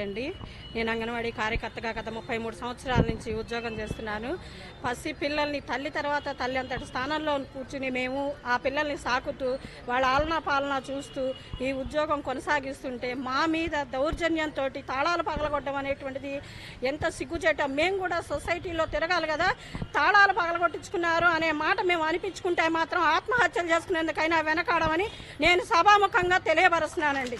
అండి. నేను అంగన్వాడీ కార్యకర్తగా గత 33 సంవత్సరాల నుంచి ఉద్యోగం చేస్తున్నాను. పసి పిల్లల్ని తల్లి తర్వాత తల్లి అంతటి స్థానంలో కూర్చుని మేము ఆ పిల్లల్ని సాకుతూ వాళ్ళ ఆలనా పాలన చూస్తూ ఈ ఉద్యోగం కొనసాగిస్తుంటే మా మీద దౌర్జన్యంతో తాళాలు పగలగొట్టడం అనేటువంటిది ఎంత సిగ్గుచేటం. మేము కూడా సొసైటీలో తిరగాలి కదా, తాళాలు పగలగొట్టించుకున్నారు అనే మాట మేము అనిపించుకుంటే మాత్రం ఆత్మహత్యలు చేసుకునేందుకైనా వెనకాడమని నేను సభాముఖంగా తెలియపరుస్తున్నానండి.